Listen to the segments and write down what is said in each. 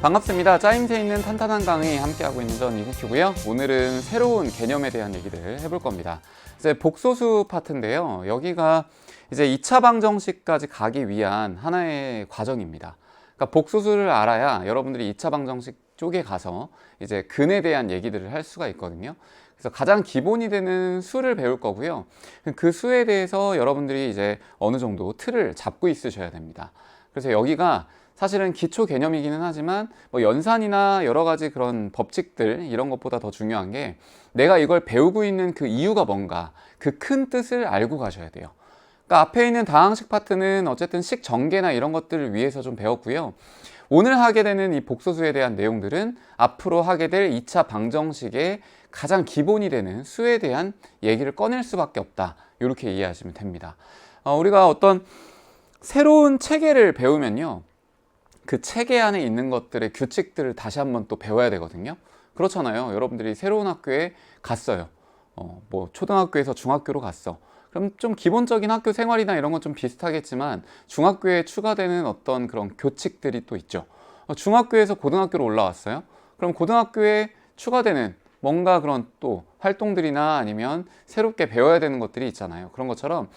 반갑습니다. 짜임새 있는 탄탄한 강의 함께하고 있는 전 이국희고요. 오늘은 새로운 개념에 대한 얘기를 해볼 겁니다. 이제 복소수 파트인데요. 여기가 이제 2차 방정식까지 가기 위한 하나의 과정입니다. 그러니까 복소수를 알아야 여러분들이 2차 방정식 쪽에 가서 이제 근에 대한 얘기들을 할 수가 있거든요. 그래서 가장 기본이 되는 수를 배울 거고요. 그 수에 대해서 여러분들이 이제 어느 정도 틀을 잡고 있으셔야 됩니다. 그래서 여기가 사실은 기초 개념이기는 하지만 뭐 연산이나 여러 가지 그런 법칙들 이런 것보다 더 중요한 게 내가 이걸 배우고 있는 그 이유가 뭔가 그 큰 뜻을 알고 가셔야 돼요. 그러니까 앞에 있는 다항식 파트는 어쨌든 식 전개나 이런 것들을 위해서 좀 배웠고요. 오늘 하게 되는 이 복소수에 대한 내용들은 앞으로 하게 될 2차 방정식의 가장 기본이 되는 수에 대한 얘기를 꺼낼 수밖에 없다. 이렇게 이해하시면 됩니다. 우리가 어떤 새로운 체계를 배우면요. 그 체계 안에 있는 것들의 규칙들을 다시 한번 또 배워야 되거든요. 그렇잖아요. 여러분들이 새로운 학교에 갔어요. 뭐 초등학교에서 중학교로 갔어. 그럼 좀 기본적인 학교 생활이나 이런 건 좀 비슷하겠지만 중학교에 추가되는 어떤 그런 교칙들이 또 있죠. 중학교에서 고등학교로 올라왔어요. 그럼 고등학교에 추가되는 뭔가 그런 또 활동들이나 아니면 새롭게 배워야 되는 것들이 있잖아요. 그런 것처럼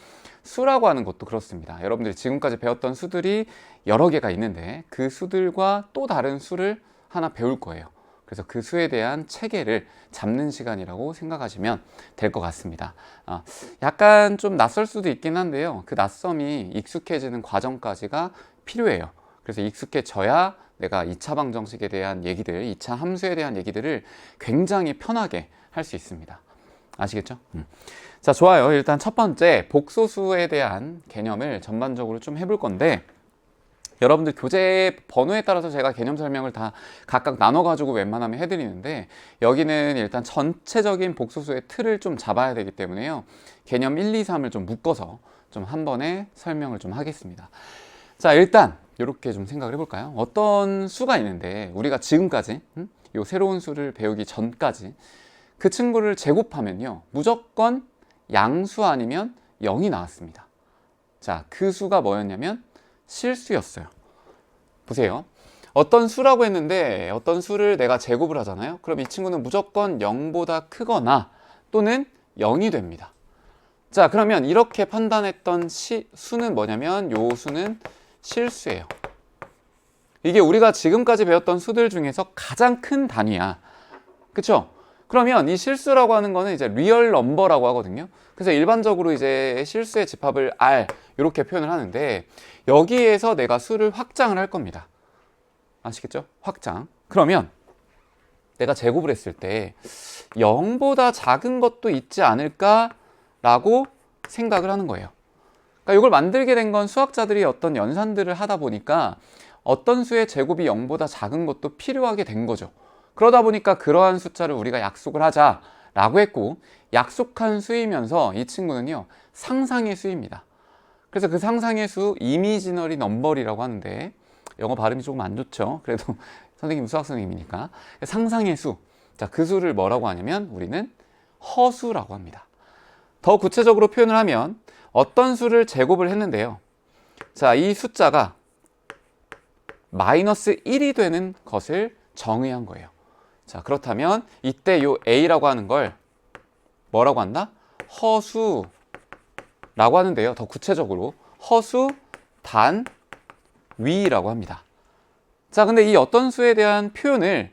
수라고 하는 것도 그렇습니다. 여러분들이 지금까지 배웠던 수들이 여러 개가 있는데 그 수들과 또 다른 수를 하나 배울 거예요. 그래서 그 수에 대한 체계를 잡는 시간이라고 생각하시면 될 것 같습니다. 약간 좀 낯설 수도 있긴 한데요. 그 낯섦이 익숙해지는 과정까지가 필요해요. 그래서 익숙해져야 내가 2차 방정식에 대한 얘기들, 2차 함수에 대한 얘기들을 굉장히 편하게 할 수 있습니다. 아시겠죠? 자, 좋아요. 일단 첫 번째 복소수에 대한 개념을 전반적으로 좀 해볼 건데 여러분들 교재 번호에 따라서 제가 개념 설명을 다 각각 나눠가지고 웬만하면 해드리는데 여기는 일단 전체적인 복소수의 틀을 좀 잡아야 되기 때문에요. 개념 1, 2, 3을 좀 묶어서 좀 한 번에 설명을 좀 하겠습니다. 자, 일단 이렇게 좀 생각을 해볼까요? 어떤 수가 있는데 우리가 지금까지 요 새로운 수를 배우기 전까지 그 친구를 제곱하면요. 무조건 양수 아니면 0이 나왔습니다. 자, 그 수가 뭐였냐면 실수였어요. 보세요. 어떤 수라고 했는데 어떤 수를 내가 제곱을 하잖아요. 그럼 이 친구는 무조건 0보다 크거나 또는 0이 됩니다. 자, 그러면 이렇게 판단했던 수는 뭐냐면 요 수는 실수예요. 이게 우리가 지금까지 배웠던 수들 중에서 가장 큰 단위야. 그쵸? 그러면 이 실수라고 하는 거는 이제 리얼 넘버라고 하거든요. 그래서 일반적으로 이제 실수의 집합을 R 이렇게 표현을 하는데 여기에서 내가 수를 확장을 할 겁니다. 아시겠죠? 확장. 그러면 내가 제곱을 했을 때 0보다 작은 것도 있지 않을까라고 생각을 하는 거예요. 그러니까 이걸 만들게 된 건 수학자들이 어떤 연산들을 하다 보니까 어떤 수의 제곱이 0보다 작은 것도 필요하게 된 거죠. 그러다 보니까 그러한 숫자를 우리가 약속을 하자라고 했고 약속한 수이면서 이 친구는요 상상의 수입니다. 그래서 그 상상의 수 이미지너리 넘버리라고 하는데 영어 발음이 조금 안 좋죠. 그래도 선생님 수학 선생님이니까 상상의 수. 자, 그 수를 뭐라고 하냐면 우리는 허수라고 합니다. 더 구체적으로 표현을 하면 어떤 수를 제곱을 했는데요. 자, 이 숫자가 마이너스 1이 되는 것을 정의한 거예요. 자, 그렇다면 이때 요 A라고 하는 걸 뭐라고 한다? 허수라고 하는데요. 더 구체적으로 허수 단위라고 합니다. 자, 근데 이 어떤 수에 대한 표현을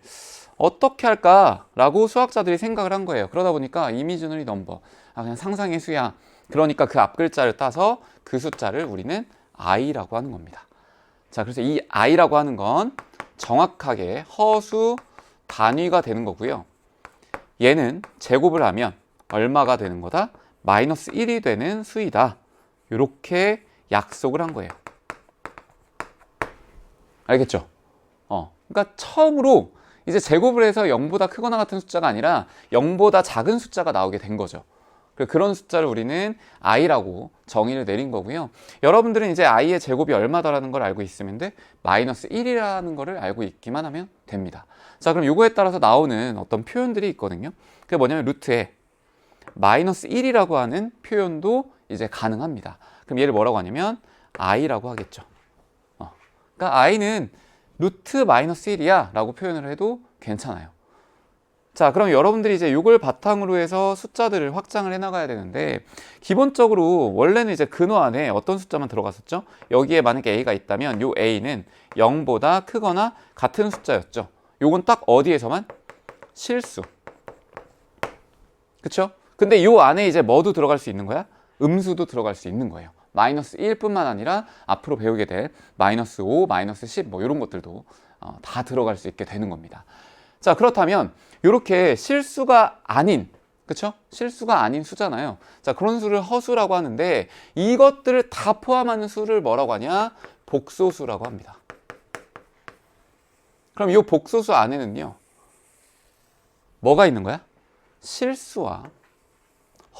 어떻게 할까라고 수학자들이 생각을 한 거예요. 그러다 보니까 이미지너리 넘버, 그냥 상상의 수야. 그러니까 그 앞 글자를 따서 그 숫자를 우리는 i라고 하는 겁니다. 자, 그래서 이 i라고 하는 건 정확하게 허수 단위가 되는 거고요. 얘는 제곱을 하면 얼마가 되는 거다? 마이너스 1이 되는 수이다. 이렇게 약속을 한 거예요. 알겠죠? 그러니까 처음으로 이제 제곱을 해서 0보다 크거나 같은 숫자가 아니라 0보다 작은 숫자가 나오게 된 거죠. 그런 숫자를 우리는 i라고 정의를 내린 거고요. 여러분들은 이제 i의 제곱이 얼마다라는 걸 알고 있으면 돼? 마이너스 1이라는 거를 알고 있기만 하면 됩니다. 자, 그럼 요거에 따라서 나오는 어떤 표현들이 있거든요. 그게 뭐냐면 루트에 마이너스 1이라고 하는 표현도 이제 가능합니다. 그럼 얘를 뭐라고 하냐면 i라고 하겠죠. 그러니까 i는 루트 마이너스 1이야 라고 표현을 해도 괜찮아요. 자, 그럼 여러분들이 이제 이걸 바탕으로 해서 숫자들을 확장을 해 나가야 되는데, 기본적으로 원래는 이제 근호 안에 어떤 숫자만 들어갔었죠? 여기에 만약에 a가 있다면 요 a는 0보다 크거나 같은 숫자였죠. 요건 딱 어디에서만? 실수. 그쵸? 근데 요 안에 이제 뭐도 들어갈 수 있는 거야? 음수도 들어갈 수 있는 거예요. 마이너스 1뿐만 아니라 앞으로 배우게 될 마이너스 5, 마이너스 10 뭐 이런 것들도 다 들어갈 수 있게 되는 겁니다. 자, 그렇다면 이렇게 실수가 아닌, 그쵸? 실수가 아닌 수잖아요. 자, 그런 수를 허수라고 하는데, 이것들을 다 포함하는 수를 뭐라고 하냐? 복소수라고 합니다. 그럼 이 복소수 안에는요, 뭐가 있는 거야? 실수와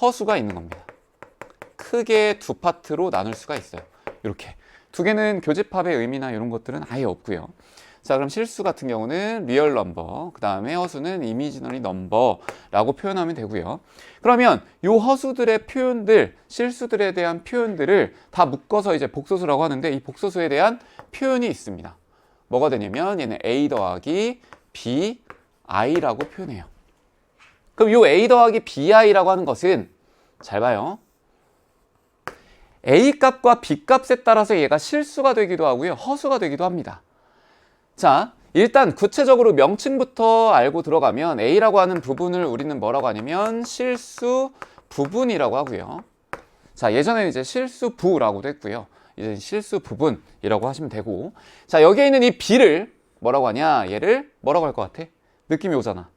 허수가 있는 겁니다. 크게 두 파트로 나눌 수가 있어요. 이렇게 두 개는 교집합의 의미나 이런 것들은 아예 없고요. 자, 그럼 실수 같은 경우는 리얼 넘버, 그 다음에 허수는 이미지너리 넘버라고 표현하면 되고요. 그러면 이 허수들의 표현들, 실수들에 대한 표현들을 다 묶어서 이제 복소수라고 하는데, 이 복소수에 대한 표현이 있습니다. 뭐가 되냐면 얘는 a 더하기 bi라고 표현해요. 그럼 이 a 더하기 bi라고 하는 것은, 잘 봐요, a 값과 b 값에 따라서 얘가 실수가 되기도 하고요, 허수가 되기도 합니다. 자, 일단 구체적으로 명칭부터 알고 들어가면 a라고 하는 부분을 우리는 뭐라고 하냐면 실수 부분이라고 하고요. 자, 예전에는 이제 실수부라고도 했고요. 이제 실수 부분이라고 하시면 되고, 자, 여기에 있는 이 b를 뭐라고 하냐? 얘를 뭐라고 할 것 같아? 느낌이 오잖아.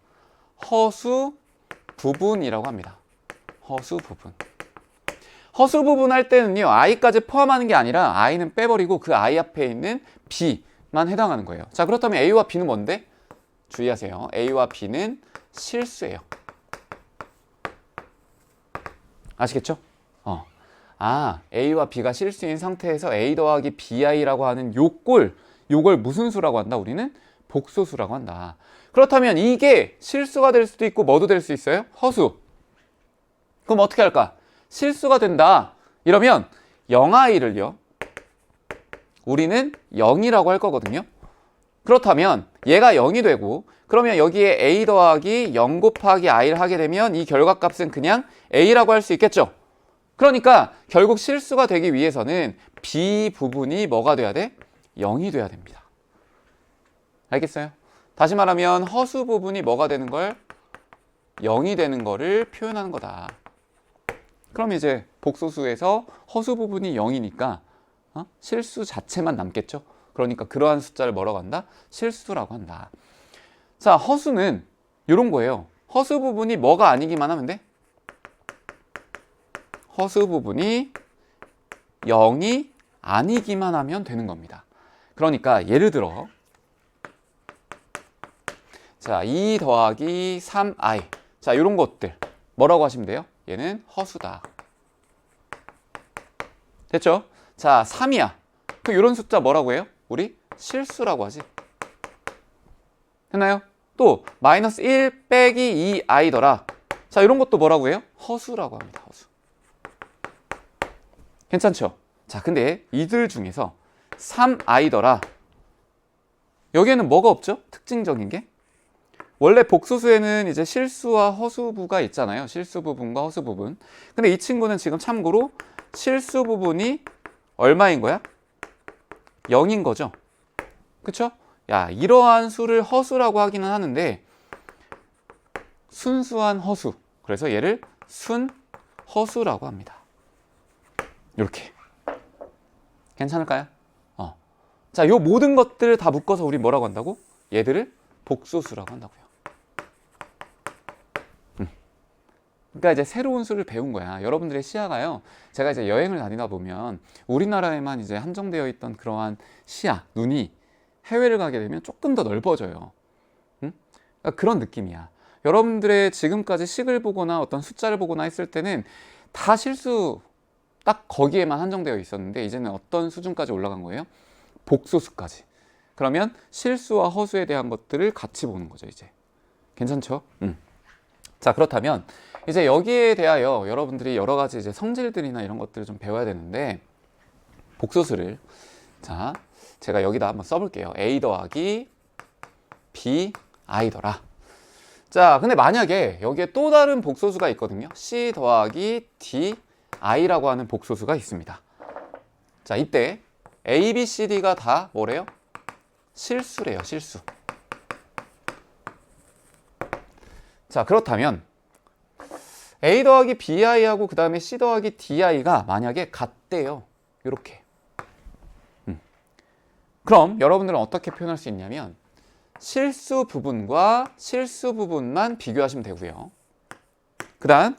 허수 부분이라고 합니다. 허수 부분. 허수 부분 할 때는요, i까지 포함하는 게 아니라 i는 빼버리고 그 i 앞에 있는 b만 해당하는 거예요. 자, 그렇다면 a와 b는 뭔데? 주의하세요. a와 b는 실수예요. 아시겠죠? a와 b가 실수인 상태에서 a 더하기 bi라고 하는 요걸 무슨 수라고 한다? 우리는 복소수라고 한다. 그렇다면 이게 실수가 될 수도 있고 뭐도 될 수 있어요? 허수. 그럼 어떻게 할까? 실수가 된다. 이러면 0i를요, 우리는 0이라고 할 거거든요. 그렇다면 얘가 0이 되고, 그러면 여기에 a 더하기 0 곱하기 i를 하게 되면 이 결과값은 그냥 a라고 할 수 있겠죠. 그러니까 결국 실수가 되기 위해서는 b 부분이 뭐가 돼야 돼? 0이 돼야 됩니다. 알겠어요? 다시 말하면 허수 부분이 뭐가 되는 걸? 0이 되는 거를 표현하는 거다. 그럼 이제 복소수에서 허수 부분이 0이니까 실수 자체만 남겠죠. 그러니까 그러한 숫자를 뭐라고 한다? 실수라고 한다. 자, 허수는 이런 거예요. 허수 부분이 뭐가 아니기만 하면 돼? 허수 부분이 0이 아니기만 하면 되는 겁니다. 그러니까 예를 들어, 자, 2 더하기 3i. 자, 이런 것들 뭐라고 하시면 돼요? 얘는 허수다. 됐죠? 자, 3이야. 그 이런 숫자 뭐라고 해요? 우리 실수라고 하지. 됐나요? 또 마이너스 1 빼기 2i더라. 자, 이런 것도 뭐라고 해요? 허수라고 합니다. 허수. 괜찮죠? 자, 근데 이들 중에서 3i더라. 여기에는 뭐가 없죠? 특징적인 게. 원래 복소수에는 이제 실수와 허수부가 있잖아요. 실수 부분과 허수 부분. 근데 이 친구는 지금 참고로 실수 부분이 얼마인 거야? 0인 거죠. 그쵸? 야, 이러한 수를 허수라고 하기는 하는데 순수한 허수. 그래서 얘를 순허수라고 합니다. 이렇게. 괜찮을까요? 자, 요 모든 것들을 다 묶어서 우리 뭐라고 한다고? 얘들을 복소수라고 한다고요. 그러니까 이제 새로운 수를 배운 거야. 여러분들의 시야가요, 제가 이제 여행을 다니다 보면 우리나라에만 이제 한정되어 있던 그러한 시야, 눈이 해외를 가게 되면 조금 더 넓어져요. 그러니까 그런 느낌이야. 여러분들의 지금까지 식을 보거나 어떤 숫자를 보거나 했을 때는 다 실수 딱 거기에만 한정되어 있었는데, 이제는 어떤 수준까지 올라간 거예요? 복소수까지. 그러면 실수와 허수에 대한 것들을 같이 보는 거죠, 이제. 괜찮죠? 자, 그렇다면 이제 여기에 대하여 여러분들이 여러 가지 이제 성질들이나 이런 것들을 좀 배워야 되는데, 복소수를, 자, 제가 여기다 한번 써볼게요. A 더하기 B I더라. 자, 근데 만약에 여기에 또 다른 복소수가 있거든요. C 더하기 D I라고 하는 복소수가 있습니다. 자, 이때 A, B, C, D가 다 뭐래요? 실수래요, 실수. 자, 그렇다면 A 더하기 BI하고 그 다음에 C 더하기 DI가 만약에 같대요. 이렇게. 그럼 여러분들은 어떻게 표현할 수 있냐면 실수 부분과 실수 부분만 비교하시면 되고요. 그 다음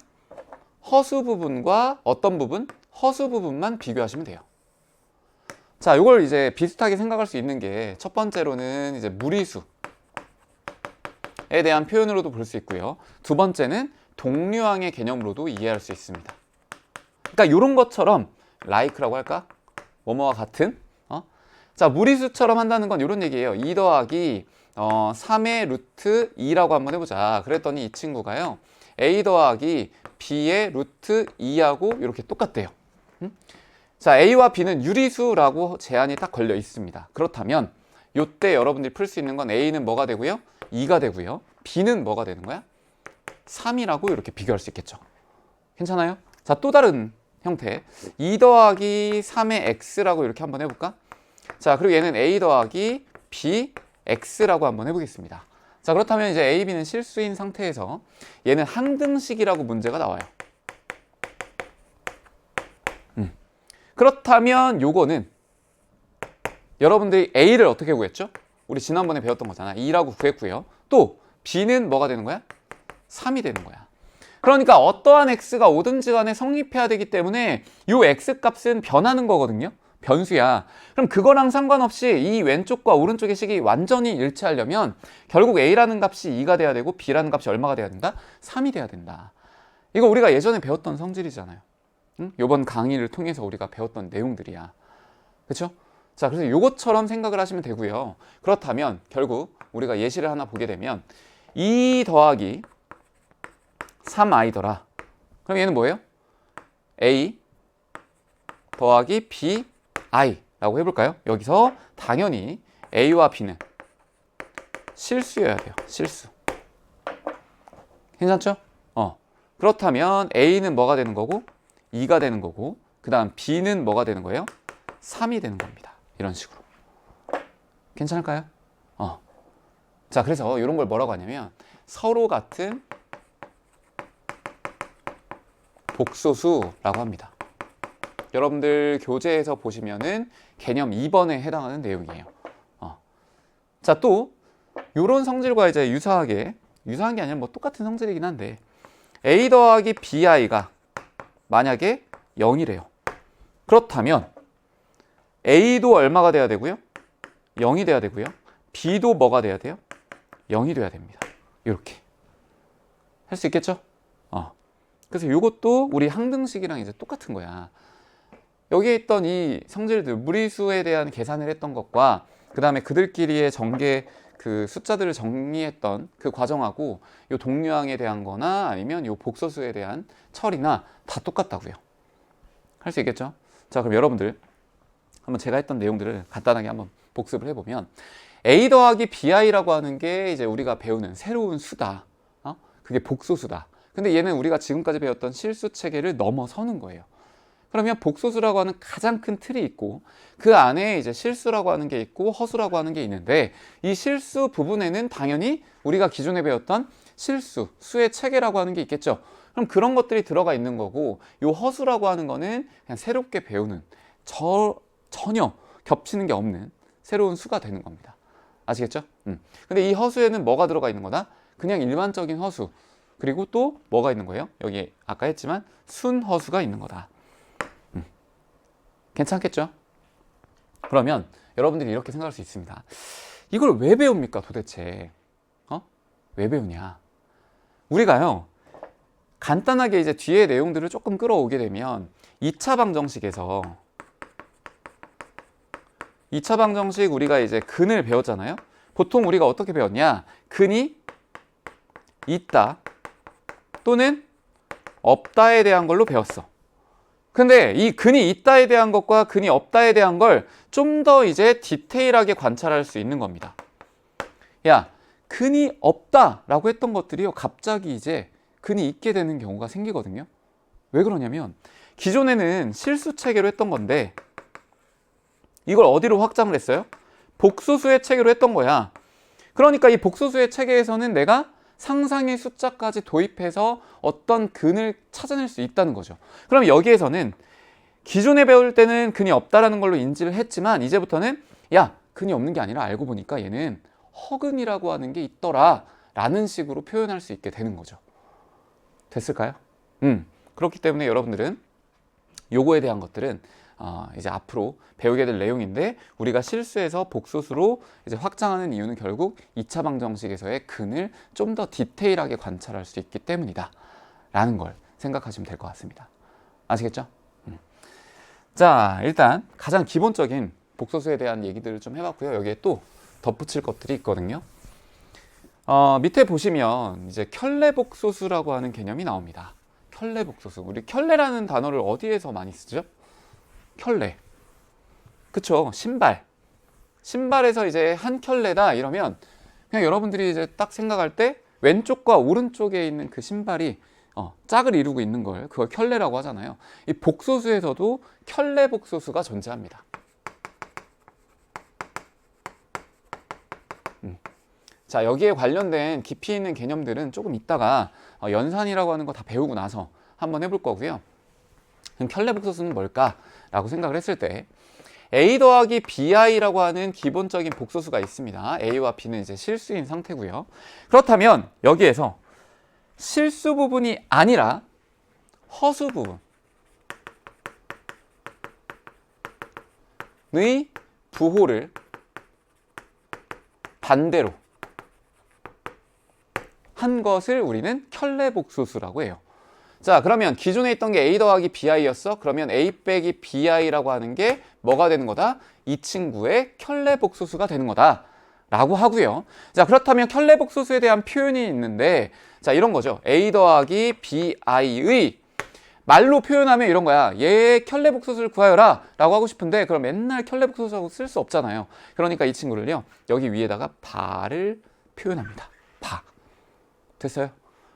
허수 부분과 어떤 부분? 허수 부분만 비교하시면 돼요. 자, 이걸 이제 비슷하게 생각할 수 있는 게 첫 번째로는 이제 무리수에 대한 표현으로도 볼 수 있고요. 두 번째는 동류항의 개념으로도 이해할 수 있습니다. 그러니까 이런 것처럼 like라고 할까? 뭐뭐와 같은? 자, 무리수처럼 한다는 건 이런 얘기예요. 2 더하기 3의 루트 2라고 한번 해보자. 그랬더니 이 친구가요. A 더하기 B의 루트 2하고 이렇게 똑같대요. 자, A와 B는 유리수라고 제한이 딱 걸려 있습니다. 그렇다면 이때 여러분들이 풀 수 있는 건 A는 뭐가 되고요? 2가 되고요. B는 뭐가 되는 거야? 3이라고 이렇게 비교할 수 있겠죠. 괜찮아요? 자, 또 다른 형태 2 더하기 3의 X라고 이렇게 한번 해볼까? 자, 그리고 얘는 A 더하기 B X라고 한번 해보겠습니다. 자, 그렇다면 이제 A, B는 실수인 상태에서 얘는 항등식이라고 문제가 나와요. 그렇다면 요거는 여러분들이 A를 어떻게 구했죠? 우리 지난번에 배웠던 거잖아. 2라고 구했고요. 또 B는 뭐가 되는 거야? 3이 되는 거야. 그러니까 어떠한 X가 오든지 간에 성립해야 되기 때문에 요 X 값은 변하는 거거든요. 변수야. 그럼 그거랑 상관없이 이 왼쪽과 오른쪽의 식이 완전히 일치하려면 결국 A라는 값이 2가 돼야 되고 B라는 값이 얼마가 돼야 된다? 3이 돼야 된다. 이거 우리가 예전에 배웠던 성질이잖아요. 응? 이번 강의를 통해서 우리가 배웠던 내용들이야. 그렇죠? 자, 그래서 요것처럼 생각을 하시면 되고요. 그렇다면 결국 우리가 예시를 하나 보게 되면 2 더하기 3i더라. 그럼 얘는 뭐예요? A 더하기 B i라고 해볼까요? 여기서 당연히 A와 B는 실수여야 돼요. 실수. 괜찮죠? 그렇다면 A는 뭐가 되는 거고 2가 되는 거고 그 다음 B는 뭐가 되는 거예요? 3이 되는 겁니다. 이런 식으로. 괜찮을까요? 자, 그래서 이런 걸 뭐라고 하냐면 서로 같은 복소수라고 합니다. 여러분들 교재에서 보시면은 개념 2번에 해당하는 내용이에요. 자, 또 이런 성질과 이제 유사한 게 아니라 뭐 똑같은 성질이긴 한데 A 더하기 BI가 만약에 0이래요. 그렇다면 A도 얼마가 돼야 되고요? 0이 돼야 되고요. B도 뭐가 돼야 돼요? 0이 돼야 됩니다. 이렇게 할 수 있겠죠? 그래서 이것도 우리 항등식이랑 이제 똑같은 거야. 여기에 있던 이 성질들, 무리수에 대한 계산을 했던 것과 그 다음에 그들끼리의 전개 그 숫자들을 정리했던 그 과정하고 이 동류항에 대한 거나 아니면 이 복소수에 대한 처리나 다 똑같다고요. 할 수 있겠죠? 자, 그럼 여러분들 한번 제가 했던 내용들을 간단하게 한번 복습을 해보면 A 더하기 BI라고 하는 게 이제 우리가 배우는 새로운 수다. 그게 복소수다. 근데 얘는 우리가 지금까지 배웠던 실수 체계를 넘어서는 거예요. 그러면 복소수라고 하는 가장 큰 틀이 있고 그 안에 이제 실수라고 하는 게 있고 허수라고 하는 게 있는데 이 실수 부분에는 당연히 우리가 기존에 배웠던 실수, 수의 체계라고 하는 게 있겠죠. 그럼 그런 것들이 들어가 있는 거고 이 허수라고 하는 거는 그냥 새롭게 배우는 전혀 겹치는 게 없는 새로운 수가 되는 겁니다. 아시겠죠? 근데 이 허수에는 뭐가 들어가 있는 거다? 그냥 일반적인 허수. 그리고 또 뭐가 있는 거예요? 여기 아까 했지만 순허수가 있는 거다. 괜찮겠죠? 그러면 여러분들이 이렇게 생각할 수 있습니다. 이걸 왜 배웁니까 도대체? 왜 배우냐? 우리가요 간단하게 이제 뒤에 내용들을 조금 끌어오게 되면 2차 방정식에서 2차 방정식 우리가 이제 근을 배웠잖아요. 보통 우리가 어떻게 배웠냐? 근이 있다 또는 없다에 대한 걸로 배웠어. 근데 이 근이 있다에 대한 것과 근이 없다에 대한 걸 좀 더 이제 디테일하게 관찰할 수 있는 겁니다. 야, 근이 없다라고 했던 것들이요, 갑자기 이제 근이 있게 되는 경우가 생기거든요. 왜 그러냐면 기존에는 실수 체계로 했던 건데 이걸 어디로 확장을 했어요? 복소수의 체계로 했던 거야. 그러니까 이 복소수의 체계에서는 내가 상상의 숫자까지 도입해서 어떤 근을 찾아낼 수 있다는 거죠. 그럼 여기에서는 기존에 배울 때는 근이 없다라는 걸로 인지를 했지만 이제부터는 야, 근이 없는 게 아니라 알고 보니까 얘는 허근이라고 하는 게 있더라 라는 식으로 표현할 수 있게 되는 거죠. 됐을까요? 그렇기 때문에 여러분들은 요거에 대한 것들은 이제 앞으로 배우게 될 내용인데, 우리가 실수해서 복소수로 이제 확장하는 이유는 결국 2차 방정식에서의 근을 좀 더 디테일하게 관찰할 수 있기 때문이다 라는 걸 생각하시면 될 것 같습니다. 아시겠죠? 자, 일단 가장 기본적인 복소수에 대한 얘기들을 좀 해봤고요. 여기에 또 덧붙일 것들이 있거든요. 밑에 보시면 이제 켤레복소수라고 하는 개념이 나옵니다. 켤레복소수. 우리 켤레라는 단어를 어디에서 많이 쓰죠? 켤레. 그쵸? 신발. 신발에서 이제 한 켤레다 이러면 그냥 여러분들이 이제 딱 생각할 때 왼쪽과 오른쪽에 있는 그 신발이 짝을 이루고 있는 걸, 그걸 켤레라고 하잖아요. 이 복소수에서도 켤레복소수가 존재합니다. 자, 여기에 관련된 깊이 있는 개념들은 조금 이따가 연산이라고 하는 거 다 배우고 나서 한번 해볼 거고요. 그럼 켤레복소수는 뭘까라고 생각을 했을 때 A 더하기 BI라고 하는 기본적인 복소수가 있습니다. A와 B는 이제 실수인 상태고요. 그렇다면 여기에서 실수 부분이 아니라 허수 부분의 부호를 반대로 한 것을 우리는 켤레복소수라고 해요. 자, 그러면 기존에 있던 게 A 더하기 BI였어. 그러면 A 빼기 BI라고 하는 게 뭐가 되는 거다? 이 친구의 켤레복소수가 되는 거다 라고 하고요. 자, 그렇다면 켤레복소수에 대한 표현이 있는데, 자, 이런 거죠. A 더하기 BI의 말로 표현하면 이런 거야. 얘의 켤레복소수를 구하여라 라고 하고 싶은데, 그럼 맨날 켤레복소수라고 쓸 수 없잖아요. 그러니까 이 친구를요, 여기 위에다가 바를 표현합니다. 바. 됐어요?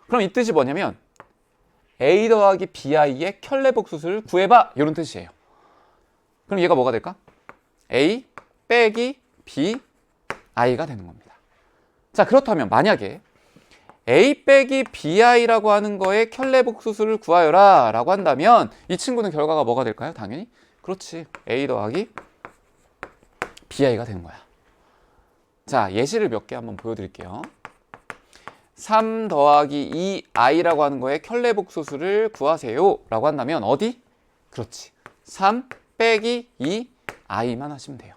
그럼 이 뜻이 뭐냐면 A 더하기 BI의 켤레복소수를 구해봐, 이런 뜻이에요. 그럼 얘가 뭐가 될까? A 빼기 BI가 되는 겁니다. 자, 그렇다면 만약에 A 빼기 BI라고 하는 거에 켤레복소수를 구하여라 라고 한다면 이 친구는 결과가 뭐가 될까요? 당연히 그렇지, A 더하기 BI가 되는 거야. 자, 예시를 몇 개 한번 보여드릴게요. 3 더하기 2i라고 하는 거에 켤레복소수를 구하세요 라고 한다면 어디? 그렇지, 3 빼기 2i만 하시면 돼요.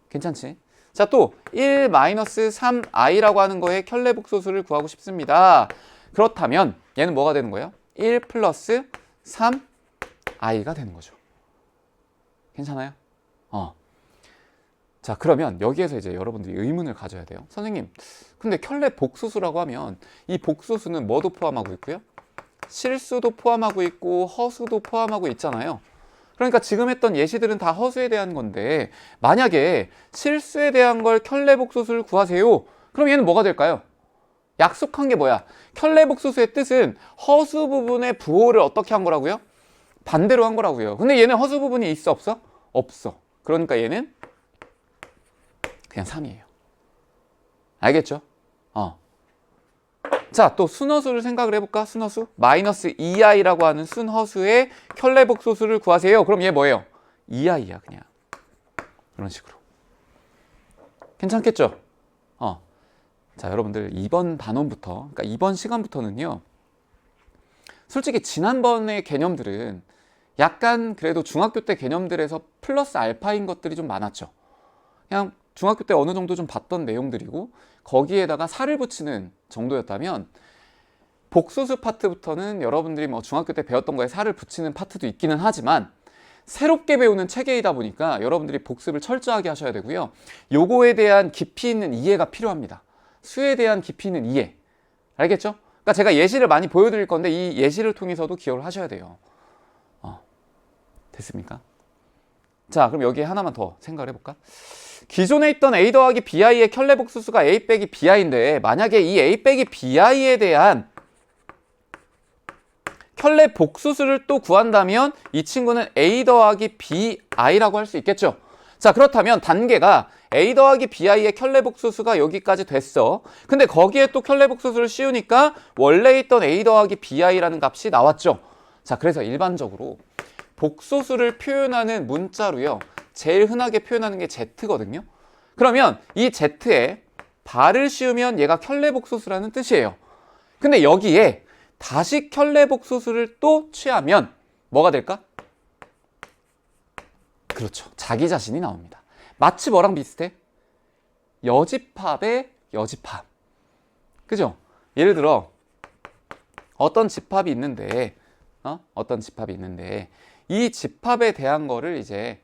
괜찮지? 자, 또 1 마이너스 3i라고 하는 거에 켤레복소수를 구하고 싶습니다. 그렇다면 얘는 뭐가 되는 거예요? 1 플러스 3i가 되는 거죠. 괜찮아요? 자, 그러면 여기에서 이제 여러분들이 의문을 가져야 돼요. 선생님, 근데 켤레복소수라고 하면 이 복소수는 뭐도 포함하고 있고요? 실수도 포함하고 있고 허수도 포함하고 있잖아요. 그러니까 지금 했던 예시들은 다 허수에 대한 건데, 만약에 실수에 대한 걸 켤레복소수를 구하세요. 그럼 얘는 뭐가 될까요? 약속한 게 뭐야? 켤레복소수의 뜻은 허수 부분의 부호를 어떻게 한 거라고요? 반대로 한 거라고요. 근데 얘는 허수 부분이 있어 없어? 없어. 그러니까 얘는 그냥 3이에요. 알겠죠? 자, 또 순허수를 생각을 해볼까? 순허수? 마이너스 2i라고 하는 순허수의 켤레복소수를 구하세요. 그럼 얘 뭐예요? 2i야, 그냥. 이런 식으로. 괜찮겠죠? 자, 여러분들 이번 단원부터, 그러니까 이번 시간부터는요, 솔직히 지난번의 개념들은 약간 그래도 중학교 때 개념들에서 플러스 알파인 것들이 좀 많았죠. 그냥 중학교 때 어느 정도 좀 봤던 내용들이고 거기에다가 살을 붙이는 정도였다면, 복소수 파트부터는 여러분들이 뭐 중학교 때 배웠던 거에 살을 붙이는 파트도 있기는 하지만 새롭게 배우는 체계이다 보니까 여러분들이 복습을 철저하게 하셔야 되고요. 요거에 대한 깊이 있는 이해가 필요합니다. 수에 대한 깊이 있는 이해. 알겠죠? 그러니까 제가 예시를 많이 보여드릴 건데 이 예시를 통해서도 기억을 하셔야 돼요. 됐습니까? 자, 그럼 여기에 하나만 더 생각을 해볼까? 기존에 있던 a 더하기 bi의 켤레 복수수가 a 빼기 bi인데 만약에 이 a 빼기 bi에 대한 켤레 복수수를 또 구한다면 이 친구는 a 더하기 bi라고 할 수 있겠죠. 자, 그렇다면 단계가 a 더하기 bi의 켤레 복수수가 여기까지 됐어. 근데 거기에 또 켤레 복수수를 씌우니까 원래 있던 a 더하기 bi라는 값이 나왔죠. 자, 그래서 일반적으로 복소수를 표현하는 문자로요, 제일 흔하게 표현하는 게 z거든요. 그러면 이 z에 발을 씌우면 얘가 켤레 복소수라는 뜻이에요. 근데 여기에 다시 켤레 복소수를 또 취하면 뭐가 될까? 그렇죠. 자기 자신이 나옵니다. 마치 뭐랑 비슷해? 여집합의 여집합. 그죠? 예를 들어 어떤 집합이 있는데 이 집합에 대한 거를 이제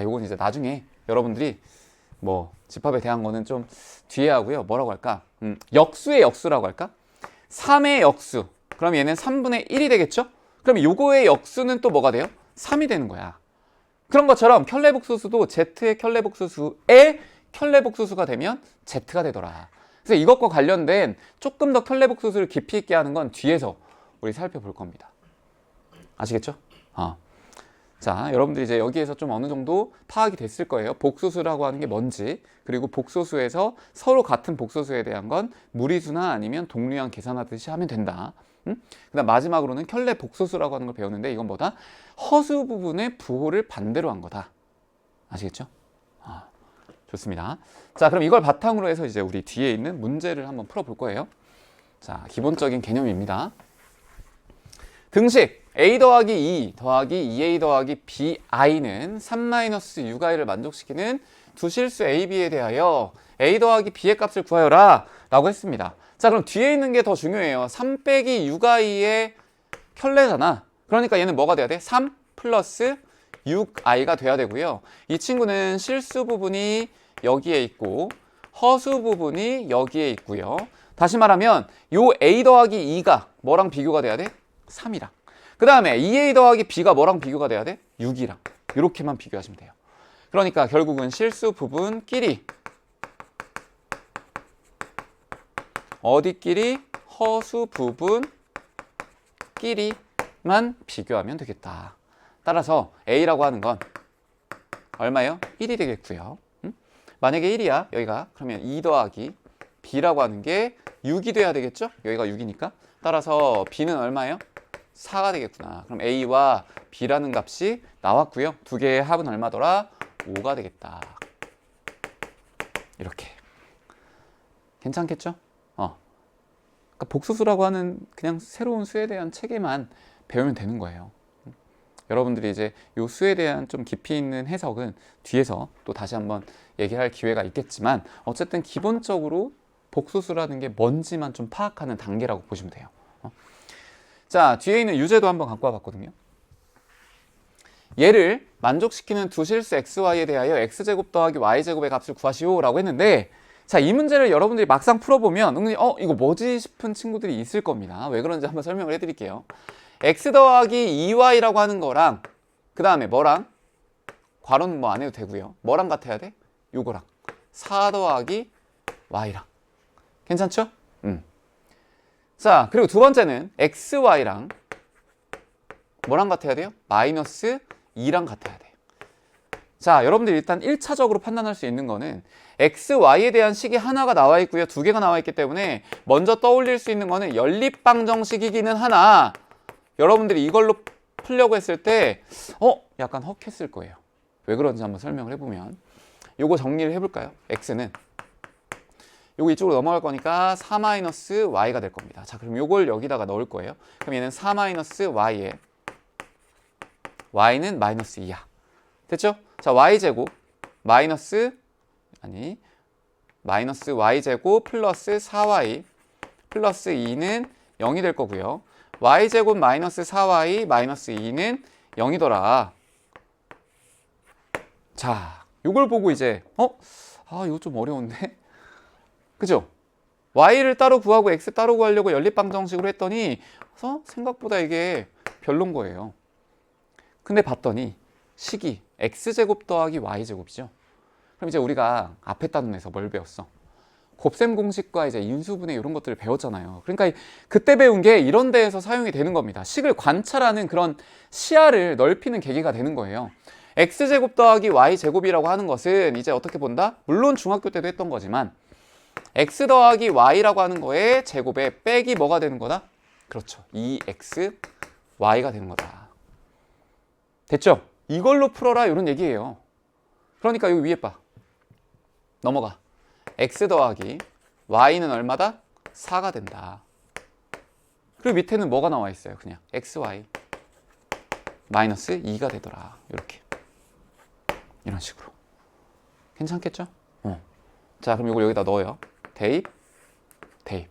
요건 이제 나중에 여러분들이 뭐 집합에 대한 거는 좀 뒤에 하고요. 뭐라고 할까? 역수의 역수라고 할까? 3의 역수. 그럼 얘는 3분의 1이 되겠죠? 그럼 요거의 역수는 또 뭐가 돼요? 3이 되는 거야. 그런 것처럼 켤레 복수수도 z의 켤레 복수수의 켤레 복수수가 되면 z가 되더라. 그래서 이것과 관련된 조금 더 켤레 복수수를 깊이 있게 하는 건 뒤에서 우리 살펴볼 겁니다. 아시겠죠? 자, 여러분들이 이제 여기에서 좀 어느 정도 파악이 됐을 거예요. 복소수라고 하는 게 뭔지, 그리고 복소수에서 서로 같은 복소수에 대한 건 무리수나 아니면 동류항 계산하듯이 하면 된다. 그다음 마지막으로는 켤레 복소수라고 하는 걸 배웠는데 이건 뭐다? 허수 부분의 부호를 반대로 한 거다. 아시겠죠? 좋습니다. 자, 그럼 이걸 바탕으로 해서 이제 우리 뒤에 있는 문제를 한번 풀어볼 거예요. 자, 기본적인 개념입니다. 등식 a 더하기 2 더하기 2a 더하기 bi는 3-6i를 만족시키는 두 실수 a, b에 대하여 a 더하기 b의 값을 구하여라 라고 했습니다. 자, 그럼 뒤에 있는 게 더 중요해요. 3 빼기 6i의 켤레잖아. 그러니까 얘는 뭐가 돼야 돼? 3 플러스 6i가 돼야 되고요. 이 친구는 실수 부분이 여기에 있고 허수 부분이 여기에 있고요. 다시 말하면 요 a 더하기 2가 뭐랑 비교가 돼야 돼? 3이랑. 그 다음에 2a 더하기 b가 뭐랑 비교가 돼야 돼? 6이랑. 이렇게만 비교하시면 돼요. 그러니까 결국은 실수 부분끼리 어디끼리? 허수 부분끼리만 비교하면 되겠다. 따라서 a라고 하는 건 얼마예요? 1이 되겠고요. 만약에 1이야 여기가, 그러면 2 더하기 b라고 하는 게 6이 돼야 되겠죠? 여기가 6이니까. 따라서 b는 얼마예요? 4가 되겠구나. 그럼 a와 b라는 값이 나왔고요. 두 개의 합은 얼마더라? 5가 되겠다. 이렇게. 괜찮겠죠? 그러니까 복소수라고 하는 그냥 새로운 수에 대한 체계만 배우면 되는 거예요. 여러분들이 이제 이 수에 대한 좀 깊이 있는 해석은 뒤에서 또 다시 한번 얘기할 기회가 있겠지만, 어쨌든 기본적으로 복소수라는 게 뭔지만 좀 파악하는 단계라고 보시면 돼요. 자, 뒤에 있는 유제도 한번 갖고 와봤거든요. 얘를 만족시키는 두 실수 xy에 대하여 x제곱 더하기 y제곱의 값을 구하시오 라고 했는데, 자, 이 문제를 여러분들이 막상 풀어보면 은근히 이거 뭐지 싶은 친구들이 있을 겁니다. 왜 그런지 한번 설명을 해드릴게요. x 더하기 2y라고 하는 거랑 그 다음에 뭐랑? 괄호는 뭐 안 해도 되고요. 뭐랑 같아야 돼? 요거랑 4 더하기 y랑. 괜찮죠? 자, 그리고 두 번째는 xy랑 뭐랑 같아야 돼요? 마이너스 2랑 같아야 돼요. 자, 여러분들 일단 1차적으로 판단할 수 있는 거는 x, y에 대한 식이 하나가 나와 있고요. 두 개가 나와 있기 때문에 먼저 떠올릴 수 있는 거는 연립방정식이기는 하나, 여러분들이 이걸로 풀려고 했을 때 약간 헉했을 거예요. 왜 그런지 한번 설명을 해보면, 요거 정리를 해볼까요? x는 요거 이쪽으로 넘어갈 거니까 4-y가 될 겁니다. 자, 그럼 요걸 여기다가 넣을 거예요. 그럼 얘는 4-y에 y는 마이너스 2야. 됐죠? 자, y제곱 마이너스 y제곱 플러스 4y 플러스 2는 0이 될 거고요. y제곱 마이너스 4y 마이너스 2는 0이더라. 자, 요걸 보고 이제 이거 좀 어려운데? 그죠? y를 따로 구하고 x 따로 구하려고 연립방정식으로 했더니 생각보다 이게 별론 거예요. 근데 봤더니 식이 x제곱 더하기 y제곱이죠. 그럼 이제 우리가 앞에 단원에서 뭘 배웠어? 곱셈 공식과 이제 인수분해 이런 것들을 배웠잖아요. 그러니까 그때 배운 게 이런 데에서 사용이 되는 겁니다. 식을 관찰하는 그런 시야를 넓히는 계기가 되는 거예요. x제곱 더하기 y제곱이라고 하는 것은 이제 어떻게 본다? 물론 중학교 때도 했던 거지만 x 더하기 y라고 하는 거에 제곱에 빼기 뭐가 되는 거다? 그렇죠. 2x y가 되는 거다. 됐죠? 이걸로 풀어라 이런 얘기예요. 그러니까 여기 위에 봐. 넘어가. x 더하기 y는 얼마다? 4가 된다. 그리고 밑에는 뭐가 나와 있어요? 그냥 xy 마이너스 2가 되더라. 이렇게. 이런 식으로. 괜찮겠죠? 자, 그럼 이걸 여기다 넣어요. 대입, 대입.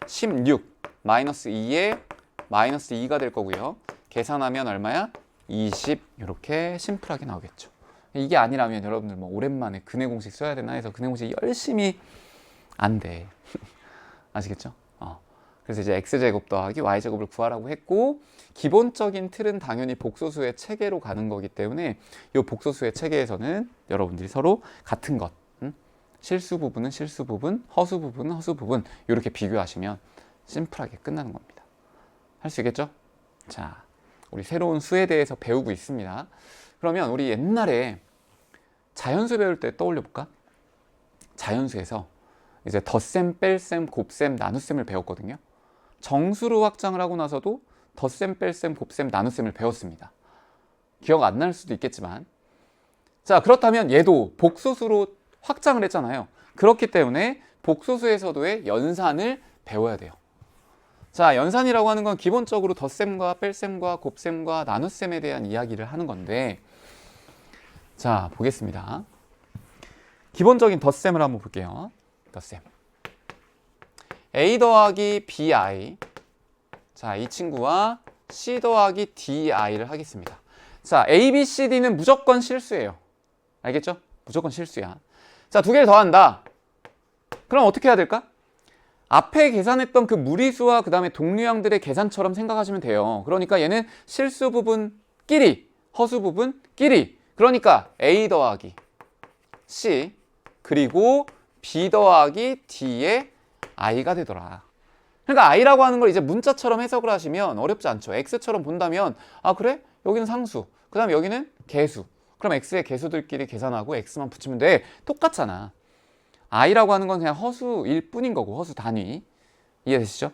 16 마이너스 2에 마이너스 2가 될 거고요. 계산하면 얼마야? 20 이렇게 심플하게 나오겠죠. 이게 아니라면 여러분들 뭐 오랜만에 근해 공식 써야 되나 해서 근해 공식 열심히 안 돼. 아시겠죠? 그래서 이제 x제곱 더하기 y제곱을 구하라고 했고 기본적인 틀은 당연히 복소수의 체계로 가는 거기 때문에 이 복소수의 체계에서는 여러분들이 서로 같은 것 실수 부분은 실수 부분, 허수 부분은 허수 부분 이렇게 비교하시면 심플하게 끝나는 겁니다. 할 수 있겠죠? 자, 우리 새로운 수에 대해서 배우고 있습니다. 그러면 우리 옛날에 자연수 배울 때 떠올려 볼까? 자연수에서 이제 덧셈, 뺄셈, 곱셈, 나눗셈을 배웠거든요. 정수로 확장을 하고 나서도 덧셈, 뺄셈, 곱셈, 나눗셈을 배웠습니다. 기억 안 날 수도 있겠지만 자, 그렇다면 얘도 복소수로 확장을 했잖아요. 그렇기 때문에 복소수에서도의 연산을 배워야 돼요. 자, 연산이라고 하는 건 기본적으로 덧셈과 뺄셈과 곱셈과 나눗셈에 대한 이야기를 하는 건데 자, 보겠습니다. 기본적인 덧셈을 한번 볼게요. 덧셈 a 더하기 bi 자, 이 친구와 c 더하기 di를 하겠습니다. 자, a, b, c, d는 무조건 실수예요. 알겠죠? 무조건 실수야. 자, 두 개를 더한다. 그럼 어떻게 해야 될까? 앞에 계산했던 그 무리수와 그 다음에 동류항들의 계산처럼 생각하시면 돼요. 그러니까 얘는 실수 부분끼리, 허수 부분끼리. 그러니까 a 더하기 c 그리고 b 더하기 d의 i가 되더라. 그러니까 i라고 하는 걸 이제 문자처럼 해석을 하시면 어렵지 않죠. x처럼 본다면 아 그래? 여기는 상수, 그 다음에 여기는 개수. 그럼 x의 개수들끼리 계산하고 x만 붙이면 돼. 똑같잖아. i라고 하는 건 그냥 허수일 뿐인 거고 허수 단위. 이해되시죠?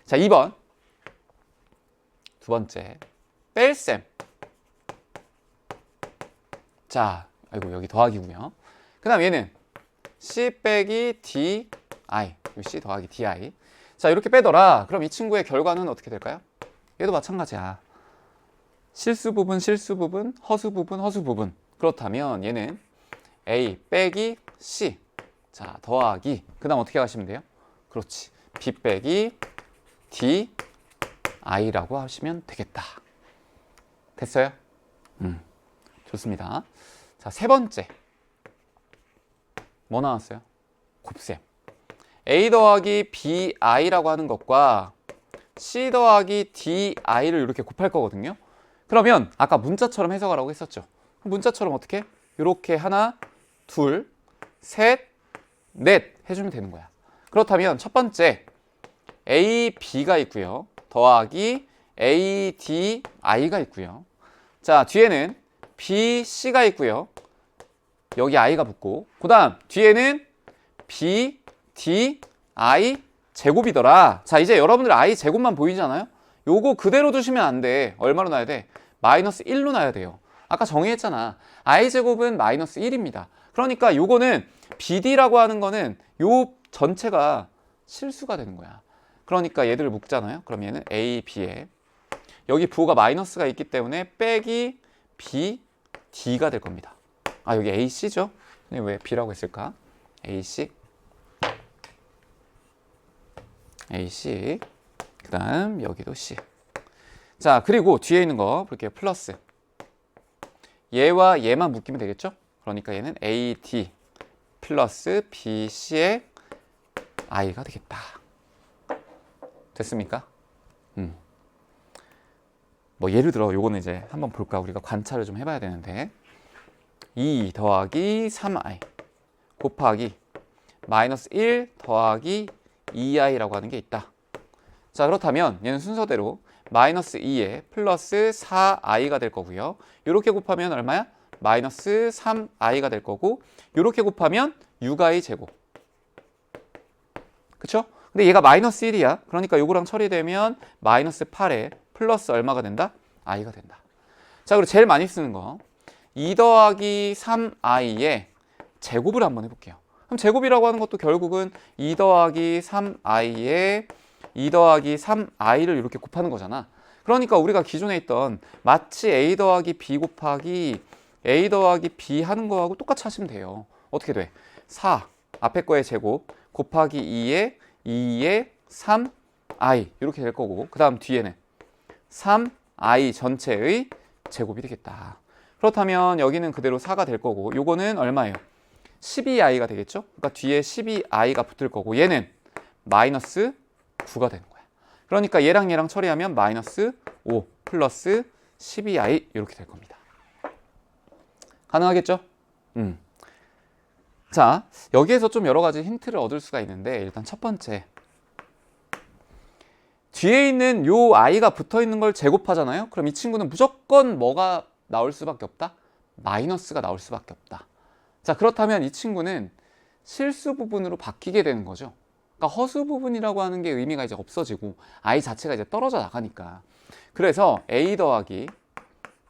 자, 2번 두 번째 뺄셈. 자, 아이고 여기 더하기고요. 그 다음 얘는 c 빼기 di c 더하기 di. 자, 이렇게 빼더라. 그럼 이 친구의 결과는 어떻게 될까요? 얘도 마찬가지야. 실수 부분, 실수 부분, 허수 부분, 허수 부분. 그렇다면 얘는 a 빼기 c. 자, 더하기. 그 다음 어떻게 하시면 돼요? 그렇지. b 빼기 d i라고 하시면 되겠다. 됐어요? 좋습니다. 자, 세 번째. 뭐 나왔어요? 곱셈. a 더하기 bi라고 하는 것과 c 더하기 di를 이렇게 곱할 거거든요. 그러면 아까 문자처럼 해석하라고 했었죠. 문자처럼 어떻게? 이렇게 하나, 둘, 셋, 넷 해주면 되는 거야. 그렇다면 첫 번째 a, b가 있고요. 더하기 a, d, i가 있고요. 자, 뒤에는 b, c가 있고요. 여기 i가 붙고 그 다음 뒤에는 b, d, i 제곱이더라. 자, 이제 여러분들 i 제곱만 보이잖아요. 요거 그대로 두시면 안 돼. 얼마로 놔야 돼? 마이너스 1로 놔야 돼요. 아까 정의했잖아. i제곱은 마이너스 1입니다. 그러니까 요거는 bd라고 하는 거는 요 전체가 실수가 되는 거야. 그러니까 얘들을 묶잖아요. 그럼 얘는 a, b에 여기 부호가 마이너스가 있기 때문에 빼기 b, d가 될 겁니다. 아, 여기 ac죠? 왜 b라고 했을까? ac 그 다음 여기도 c. 자, 그리고 뒤에 있는 거 볼게요. 플러스 얘와 얘만 묶이면 되겠죠? 그러니까 얘는 AD 플러스 BC의 I가 되겠다. 됐습니까? 뭐 예를 들어 요거는 이제 한번 볼까? 우리가 관찰을 좀 해봐야 되는데 2 더하기 3i 곱하기 마이너스 1 더하기 2i라고 하는 게 있다. 자, 그렇다면 얘는 순서대로 마이너스 2에 플러스 4i가 될 거고요. 이렇게 곱하면 얼마야? 마이너스 3i가 될 거고, 이렇게 곱하면 6i 제곱. 그쵸? 근데 얘가 마이너스 1이야. 그러니까 요거랑 처리되면 마이너스 8에 플러스 얼마가 된다? i가 된다. 자, 그리고 제일 많이 쓰는 거 2 더하기 3i의 제곱을 한번 해볼게요. 그럼 제곱이라고 하는 것도 결국은 2 더하기 3i에 2 더하기 3i를 이렇게 곱하는 거잖아. 그러니까 우리가 기존에 있던 마치 a 더하기 b 곱하기 a 더하기 b 하는 거하고 똑같이 하시면 돼요. 어떻게 돼? 4 앞에 거의 제곱 곱하기 2에 3i 이렇게 될 거고, 그 다음 뒤에는 3i 전체의 제곱이 되겠다. 그렇다면 여기는 그대로 4가 될 거고, 요거는 얼마예요? 12i가 되겠죠? 그러니까 뒤에 12i가 붙을 거고, 얘는 마이너스 9가 되는 거야. 그러니까 얘랑 처리하면 마이너스 5 플러스 12i 이렇게 될 겁니다. 가능하겠죠? 자, 여기에서 좀 여러 가지 힌트를 얻을 수가 있는데, 일단 첫 번째, 뒤에 있는 요 i가 붙어 있는 걸 제곱하잖아요. 그럼 이 친구는 무조건 뭐가 나올 수밖에 없다? 마이너스가 나올 수밖에 없다. 자, 그렇다면 이 친구는 실수 부분으로 바뀌게 되는 거죠. 그러니까 허수 부분이라고 하는 게 의미가 이제 없어지고 i 자체가 이제 떨어져 나가니까. 그래서 a 더하기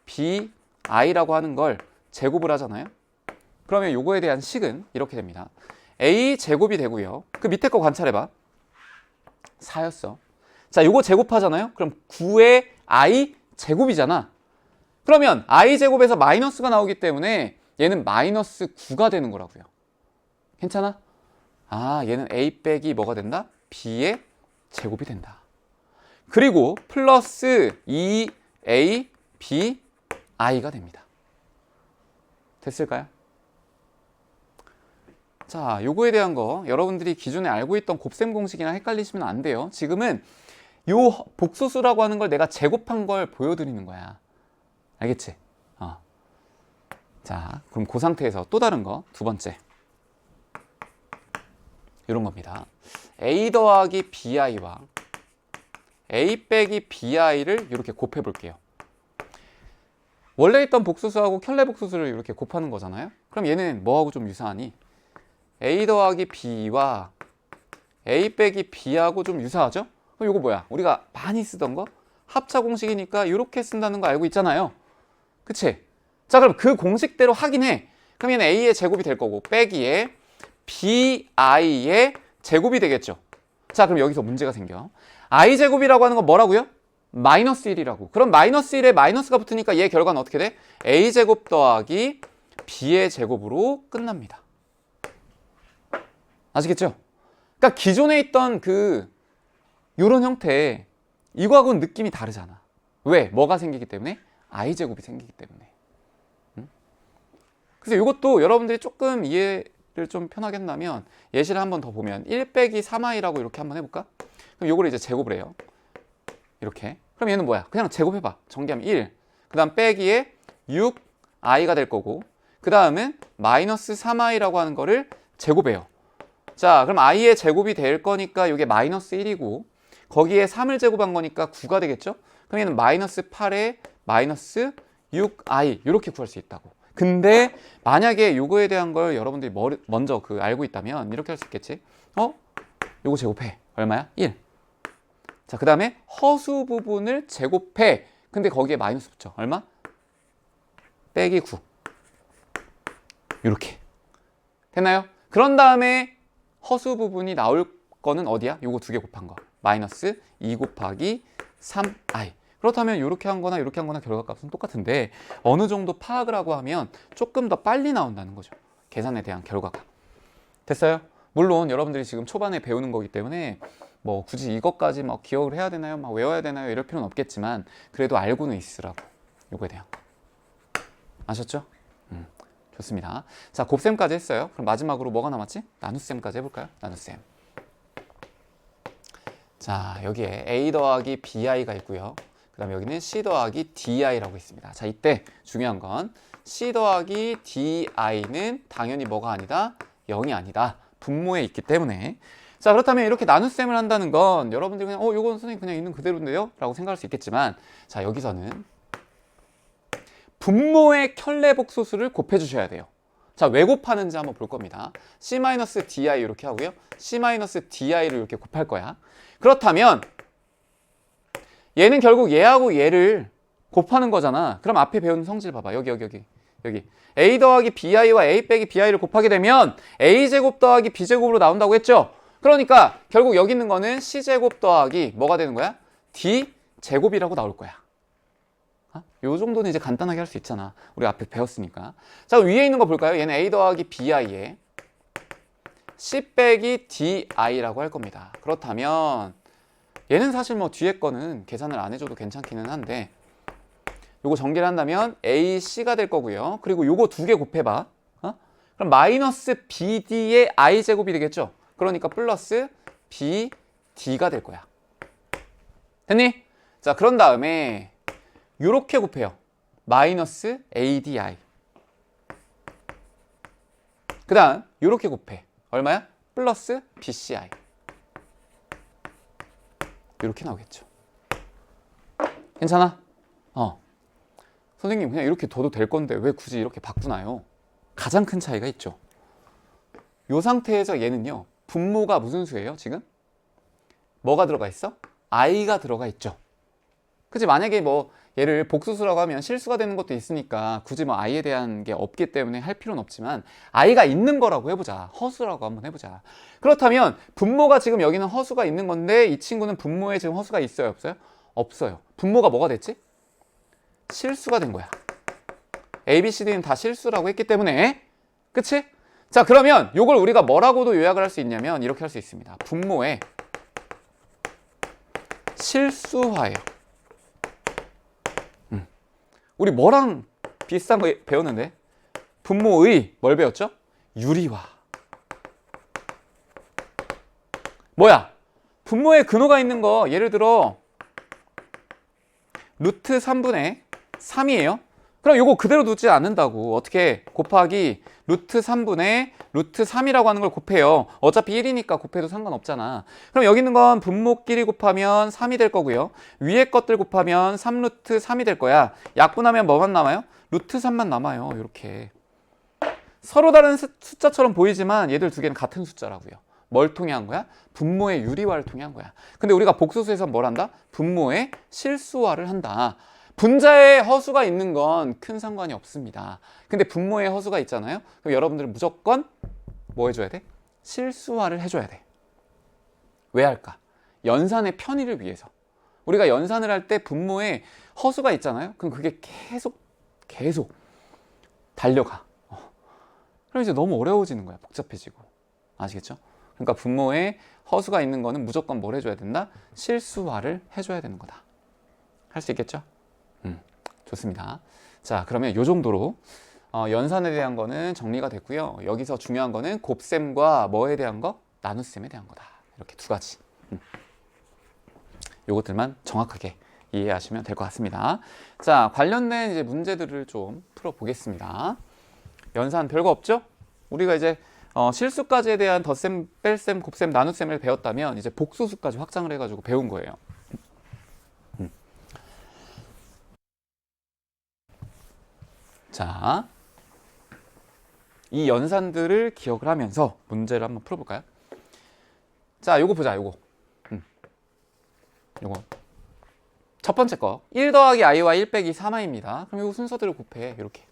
b i라고 하는 걸 제곱을 하잖아요. 그러면 요거에 대한 식은 이렇게 됩니다. a 제곱이 되고요. 그 밑에 거 관찰해봐. 4였어. 자, 요거 제곱하잖아요. 그럼 9의 i 제곱이잖아. 그러면 i 제곱에서 마이너스가 나오기 때문에 얘는 마이너스 9가 되는 거라고요. 괜찮아? 아, 얘는 a 빼기 뭐가 된다? b의 제곱이 된다. 그리고 플러스 2a b i가 됩니다. 됐을까요? 자, 요거에 대한 거 여러분들이 기존에 알고 있던 곱셈 공식이랑 헷갈리시면 안 돼요. 지금은 요 복소수라고 하는 걸 내가 제곱한 걸 보여드리는 거야. 알겠지? 자, 그럼 그 상태에서 또 다른 거 두 번째, 이런 겁니다. a 더하기 bi와 a 빼기 bi를 이렇게 곱해 볼게요. 원래 있던 복소수하고 켤레 복소수를 이렇게 곱하는 거잖아요. 그럼 얘는 뭐하고 좀 유사하니? a 더하기 b와 a 빼기 b하고 좀 유사하죠? 그럼 이거 뭐야? 우리가 많이 쓰던 거? 합차 공식이니까 이렇게 쓴다는 거 알고 있잖아요. 그치? 자, 그럼 그 공식대로 하긴 해. 그럼 얘는 a의 제곱이 될 거고 빼기에 bi의 제곱이 되겠죠. 자, 그럼 여기서 문제가 생겨. i 제곱이라고 하는 건 뭐라고요? 마이너스 1이라고. 그럼 마이너스 1에 마이너스가 붙으니까 얘 결과는 어떻게 돼? a 제곱 더하기 b의 제곱으로 끝납니다. 아시겠죠? 그러니까 기존에 있던 요런 형태, 이거하고는 느낌이 다르잖아. 왜? 뭐가 생기기 때문에? i 제곱이 생기기 때문에. 그래서 이것도 여러분들이 조금 이해를 좀 편하게 한다면 예시를 한번 더 보면 1 빼기 3i라고 이렇게 한번 해볼까? 그럼 요거를 이제 제곱을 해요. 이렇게. 그럼 얘는 뭐야? 그냥 제곱해봐. 전개하면 1. 그 다음 빼기에 6i가 될 거고, 그 다음은 마이너스 3i라고 하는 거를 제곱해요. 자, 그럼 i의 제곱이 될 거니까 이게 마이너스 1이고, 거기에 3을 제곱한 거니까 9가 되겠죠? 그럼 얘는 마이너스 8에 마이너스 6i 이렇게 구할 수 있다고. 근데 만약에 요거에 대한 걸 여러분들이 먼저 알고 있다면 이렇게 할 수 있겠지. 요거 제곱해. 얼마야? 1. 자, 그 다음에 허수 부분을 제곱해. 근데 거기에 마이너스 붙여. 얼마? 빼기 9. 이렇게. 됐나요? 그런 다음에 허수 부분이 나올 거는 어디야? 요거 두 개 곱한 거. 마이너스 2 곱하기 3i. 그렇다면 이렇게 한 거나 이렇게 한 거나 결과값은 똑같은데 어느 정도 파악을 하고 하면 조금 더 빨리 나온다는 거죠. 계산에 대한 결과가. 됐어요? 물론 여러분들이 지금 초반에 배우는 거기 때문에 뭐 굳이 이것까지 막 기억을 해야 되나요? 막 외워야 되나요? 이럴 필요는 없겠지만 그래도 알고는 있으라고. 요거에 대한 거. 아셨죠? 좋습니다. 자, 곱셈까지 했어요. 그럼 마지막으로 뭐가 남았지? 나눗셈까지 해볼까요? 나눗셈. 자, 여기에 a 더하기 bi가 있고요. 그 다음에 여기는 C 더하기 DI라고 있습니다. 자, 이때 중요한 건 C 더하기 DI는 당연히 뭐가 아니다? 0이 아니다. 분모에 있기 때문에. 자, 그렇다면 이렇게 나눗셈을 한다는 건 여러분들이 그냥 이건 선생님 그냥 있는 그대로인데요? 라고 생각할 수 있겠지만, 자, 여기서는 분모의 켤레복소수를 곱해 주셔야 돼요. 자, 왜 곱하는지 한번 볼 겁니다. C-DI 이렇게 하고요. C-DI를 이렇게 곱할 거야. 그렇다면 얘는 결국 얘하고 얘를 곱하는 거잖아. 그럼 앞에 배운 성질 봐봐. 여기. A 더하기 BI와 A 빼기 BI를 곱하게 되면 A제곱 더하기 B제곱으로 나온다고 했죠? 그러니까 결국 여기 있는 거는 C제곱 더하기 뭐가 되는 거야? D제곱이라고 나올 거야. 요 정도는 이제 간단하게 할 수 있잖아. 우리 앞에 배웠으니까. 자, 위에 있는 거 볼까요? 얘는 A 더하기 BI에 C 빼기 DI라고 할 겁니다. 그렇다면 얘는 사실 뭐 뒤에 거는 계산을 안 해줘도 괜찮기는 한데 요거 전개를 한다면 AC가 될 거고요. 그리고 요거 두 개 곱해봐. 그럼 마이너스 BD의 I제곱이 되겠죠? 그러니까 플러스 BD가 될 거야. 됐니? 자, 그런 다음에 요렇게 곱해요. 마이너스 ADI. 그 다음 요렇게 곱해. 얼마야? 플러스 BCI. 이렇게 나오겠죠. 괜찮아? 선생님 그냥 이렇게 둬도 될 건데 왜 굳이 이렇게 바꾸나요? 가장 큰 차이가 있죠. 이 상태에서 얘는요, 분모가 무슨 수예요 지금? 뭐가 들어가 있어? i가 들어가 있죠. 그치? 만약에 뭐 얘를 복수수라고 하면 실수가 되는 것도 있으니까 굳이 뭐 i에 대한 게 없기 때문에 할 필요는 없지만 i가 있는 거라고 해보자. 허수라고 한번 해보자. 그렇다면 분모가 지금 여기는 허수가 있는 건데 이 친구는 분모에 지금 허수가 있어요? 없어요? 없어요. 분모가 뭐가 됐지? 실수가 된 거야. A, B, C, D는 다 실수라고 했기 때문에. 그치? 자, 그러면 이걸 우리가 뭐라고도 요약을 할 수 있냐면 이렇게 할 수 있습니다. 분모의 실수화예요. 우리 뭐랑 비슷한 거 배웠는데? 분모의 뭘 배웠죠? 유리화. 뭐야? 분모에 근호가 있는 거 예를 들어 루트 3분의 3이에요. 그럼 이거 그대로 두지 않는다고. 어떻게 곱하기 루트 3분의 루트 3이라고 하는 걸 곱해요. 어차피 1이니까 곱해도 상관없잖아. 그럼 여기 있는 건 분모끼리 곱하면 3이 될 거고요. 위에 것들 곱하면 3루트 3이 될 거야. 약분하면 뭐만 남아요? 루트 3만 남아요. 이렇게. 서로 다른 숫자처럼 보이지만 얘들 두 개는 같은 숫자라고요. 뭘 통해 한 거야? 분모의 유리화를 통해 한 거야. 근데 우리가 복수수에서 뭘 한다? 분모의 실수화를 한다. 분자에 허수가 있는 건 큰 상관이 없습니다. 근데 분모에 허수가 있잖아요. 그럼 여러분들은 무조건 뭐 해줘야 돼? 실수화를 해줘야 돼. 왜 할까? 연산의 편의를 위해서. 우리가 연산을 할 때 분모에 허수가 있잖아요. 그럼 그게 계속 달려가. 그럼 이제 너무 어려워지는 거야. 복잡해지고. 아시겠죠? 그러니까 분모에 허수가 있는 거는 무조건 뭘 해줘야 된다? 실수화를 해줘야 되는 거다. 할 수 있겠죠? 좋습니다. 자, 그러면 이 정도로 연산에 대한 거는 정리가 됐고요. 여기서 중요한 거는 곱셈과 뭐에 대한 거? 나눗셈에 대한 거다. 이렇게 두 가지. 요것들만 정확하게 이해하시면 될 것 같습니다. 자, 관련된 이제 문제들을 좀 풀어보겠습니다. 연산 별거 없죠? 우리가 이제 실수까지에 대한 덧셈, 뺄셈, 곱셈, 나눗셈을 배웠다면 이제 복소수까지 확장을 해가지고 배운 거예요. 자, 이 연산들을 기억을 하면서 문제를 한번 풀어볼까요? 자, 요거 보자, 요거. 요거. 첫 번째 거. 1 더하기 i와 1 빼기 3i입니다. 그럼 요거 순서대로 곱해. 이렇게.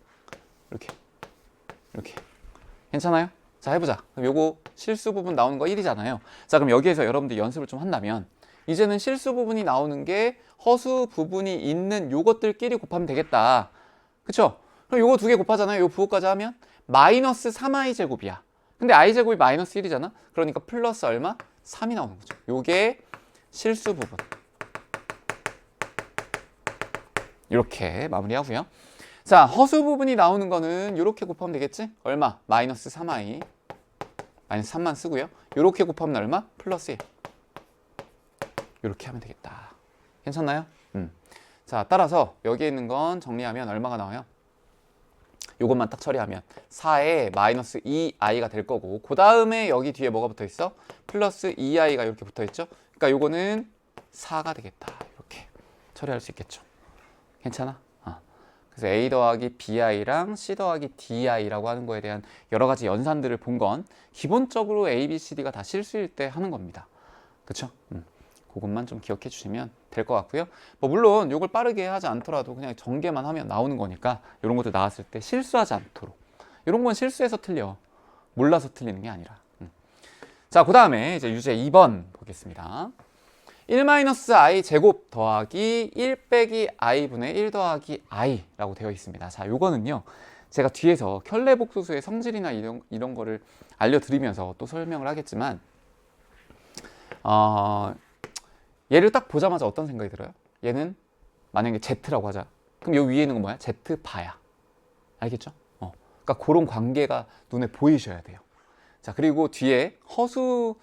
괜찮아요? 자, 해보자. 그럼 요거 실수 부분 나오는 거 1이잖아요. 자, 그럼 여기에서 여러분들 연습을 좀 한다면 이제는 실수 부분이 나오는 게 허수 부분이 있는 요것들끼리 곱하면 되겠다. 그쵸? 그럼 요거 두 개 곱하잖아요. 요 부호까지 하면 마이너스 3i 제곱이야. 근데 i 제곱이 마이너스 1이잖아. 그러니까 플러스 얼마? 3이 나오는 거죠. 요게 실수 부분. 이렇게 마무리하고요. 자, 허수 부분이 나오는 거는 이렇게 곱하면 되겠지? 얼마? 마이너스 3i. 마이너스 3만 쓰고요. 이렇게 곱하면 얼마? 플러스 1. 이렇게 하면 되겠다. 괜찮나요? 자, 따라서 여기에 있는 건 정리하면 얼마가 나와요? 요것만 딱 처리하면 4에 마이너스 2i가 될 거고, 그 다음에 여기 뒤에 뭐가 붙어 있어? 플러스 2i가 이렇게 붙어 있죠? 그러니까 요거는 4가 되겠다. 이렇게 처리할 수 있겠죠. 괜찮아? 그래서 a 더하기 bi랑 c 더하기 di라고 하는 거에 대한 여러 가지 연산들을 본 건 기본적으로 a, b, c, d가 다 실수일 때 하는 겁니다. 그쵸? 그것만 좀 기억해 주시면 될 것 같고요. 뭐 물론 이걸 빠르게 하지 않더라도 그냥 전개만 하면 나오는 거니까 이런 것도 나왔을 때 실수하지 않도록. 이런 건 실수해서 틀려. 몰라서 틀리는 게 아니라. 자, 그 다음에 이제 유제 2번 보겠습니다. 1-i 제곱 더하기 1 빼기 i분의 1 더하기 i라고 되어 있습니다. 자, 요거는요, 제가 뒤에서 켤레복소수의 성질이나 이런 거를 알려드리면서 또 설명을 하겠지만, 얘를 딱 보자마자 어떤 생각이 들어요? 얘는 만약에 Z라고 하자. 그럼 요 위에 있는 건 뭐야? Z바야. 알겠죠? 그러니까 그런 관계가 눈에 보이셔야 돼요. 자, 그리고 뒤에 허수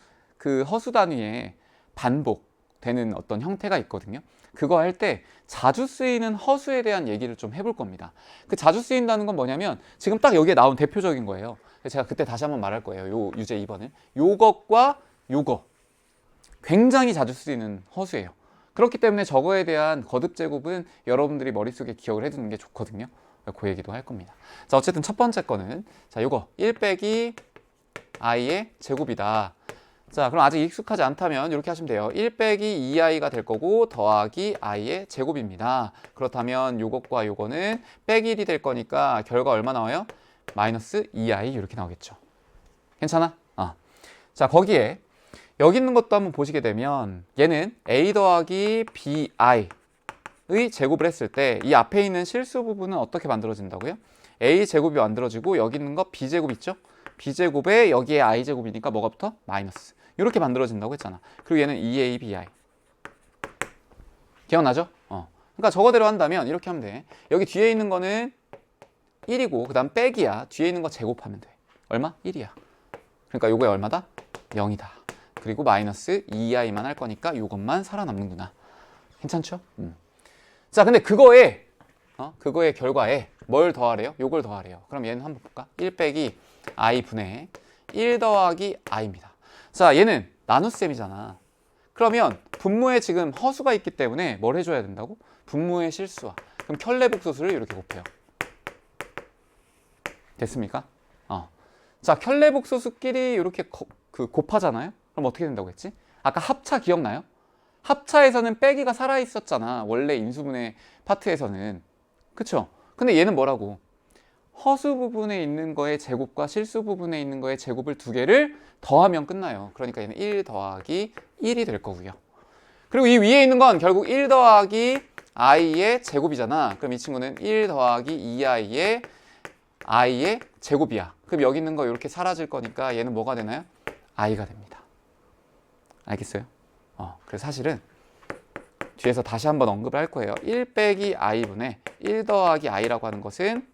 단위에 반복되는 어떤 형태가 있거든요. 그거 할 때 자주 쓰이는 허수에 대한 얘기를 좀 해볼 겁니다. 그 자주 쓰인다는 건 뭐냐면 지금 딱 여기에 나온 대표적인 거예요. 제가 그때 다시 한번 말할 거예요. 요 유제 2번은 요것과 요거 굉장히 자주 쓰이는 허수예요. 그렇기 때문에 저거에 대한 거듭 제곱은 여러분들이 머릿속에 기억을 해두는 게 좋거든요. 그 얘기도 할 겁니다. 자, 어쨌든 첫 번째 거는 자, 요거 1 빼기 i의 제곱이다. 자, 그럼 아직 익숙하지 않다면 이렇게 하시면 돼요. 1 빼기 2i가 될 거고 더하기 i의 제곱입니다. 그렇다면 요것과 요거는 빼기 1이 될 거니까 결과 얼마 나와요? 마이너스 2i 이렇게 나오겠죠. 괜찮아? 자, 거기에 여기 있는 것도 한번 보시게 되면 얘는 a 더하기 bi의 제곱을 했을 때 이 앞에 있는 실수 부분은 어떻게 만들어진다고요? a 제곱이 만들어지고 여기 있는 거 b 제곱 있죠? b 제곱에 여기에 i 제곱이니까 뭐가 붙어? 마이너스. 이렇게 만들어진다고 했잖아. 그리고 얘는 2a bi. 기억나죠? 그러니까 저거대로 한다면 이렇게 하면 돼. 여기 뒤에 있는 거는 1이고 그 다음 빼기야. 뒤에 있는 거 제곱하면 돼. 얼마? 1이야. 그러니까 요거에 얼마다? 0이다. 그리고 마이너스 2i만 할 거니까 이것만 살아남는구나. 괜찮죠? 자, 근데 그거의 결과에 뭘 더하래요? 요걸 더하래요. 그럼 얘는 한번 볼까? 1 빼기 i 분의 1 더하기 i입니다. 자, 얘는 나눗셈이잖아. 그러면 분모에 지금 허수가 있기 때문에 뭘 해줘야 된다고? 분모의 실수와. 그럼 켤레복소수를 이렇게 곱해요. 됐습니까? 자, 켤레복소수끼리 이렇게 곱하잖아요? 그럼 어떻게 된다고 했지? 아까 합차 기억나요? 합차에서는 빼기가 살아있었잖아. 원래 인수분해 파트에서는. 그쵸? 근데 얘는 뭐라고? 허수 부분에 있는 거의 제곱과 실수 부분에 있는 거의 제곱을 두 개를 더하면 끝나요. 그러니까 얘는 1 더하기 1이 될 거고요. 그리고 이 위에 있는 건 결국 1 더하기 i의 제곱이잖아. 그럼 이 친구는 1 더하기 2i의 i의 제곱이야. 그럼 여기 있는 거 이렇게 사라질 거니까 얘는 뭐가 되나요? i가 됩니다. 알겠어요? 그래서 사실은 뒤에서 다시 한번 언급을 할 거예요. 1 빼기 i분의 1 더하기 i라고 하는 것은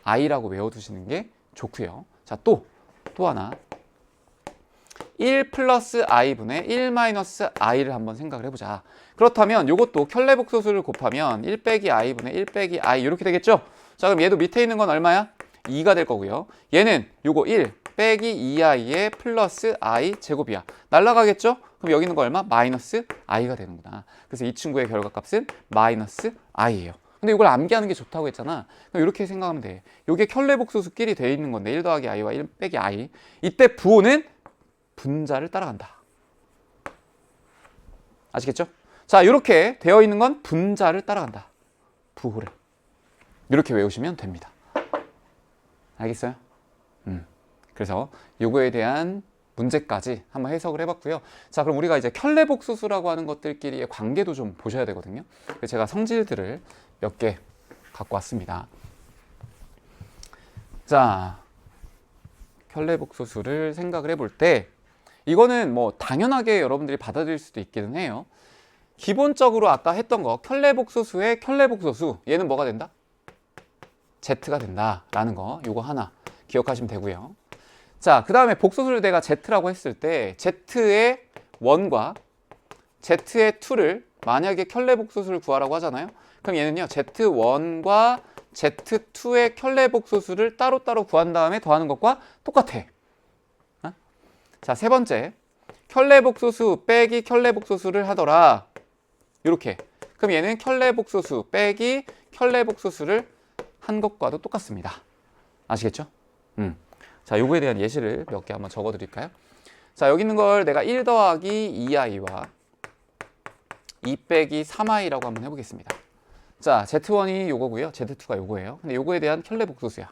i라고 외워두시는 게 좋고요. 자, 또 하나 1 플러스 i분의 1 마이너스 i를 한번 생각을 해보자. 그렇다면 이것도 켤레복소수를 곱하면 1 빼기 i분의 1 빼기 i 이렇게 되겠죠? 자, 그럼 얘도 밑에 있는 건 얼마야? 2가 될 거고요. 얘는 요거 1 빼기 2i의 플러스 i 제곱이야. 날라가겠죠? 그럼 여기 있는 거 얼마? 마이너스 i가 되는구나. 그래서 이 친구의 결과값은 마이너스 i예요. 근데 이걸 암기하는 게 좋다고 했잖아. 그럼 이렇게 생각하면 돼. 이게 켤레복소수끼리 되어 있는 건데 1 더하기 i와 1 빼기 i. 이때 부호는 분자를 따라간다. 아시겠죠? 자, 이렇게 되어 있는 건 분자를 따라간다. 부호를. 이렇게 외우시면 됩니다. 알겠어요? 그래서 요거에 대한 문제까지 한번 해석을 해봤고요. 자, 그럼 우리가 이제 켤레복소수라고 하는 것들끼리의 관계도 좀 보셔야 되거든요. 그래서 제가 성질들을 몇 개 갖고 왔습니다. 자, 켤레복소수를 생각을 해볼 때 이거는 뭐 당연하게 여러분들이 받아들일 수도 있기는 해요. 기본적으로 아까 했던 거 켤레복소수의 켤레복소수 얘는 뭐가 된다? Z가 된다라는 거 요거 하나 기억하시면 되고요. 자, 그 다음에 복소수를 내가 Z라고 했을 때 Z의 1과 Z의 2를 만약에 켤레복소수를 구하라고 하잖아요. 그럼 얘는요, Z1과 Z2의 켤레복소수를 따로따로 구한 다음에 더하는 것과 똑같아. 어? 자, 세 번째. 켤레복소수 빼기 켤레복소수를 하더라. 이렇게. 그럼 얘는 켤레복소수 빼기 켤레복소수를 한 것과도 똑같습니다. 아시겠죠? 자, 요거에 대한 예시를 몇 개 한번 적어 드릴까요? 자, 여기 있는 걸 내가 1 더하기 2i와 2 빼기 3i라고 한번 해보겠습니다. 자, Z1이 요거고요. Z2가 요거예요. 근데 요거에 대한 켤레복소수야.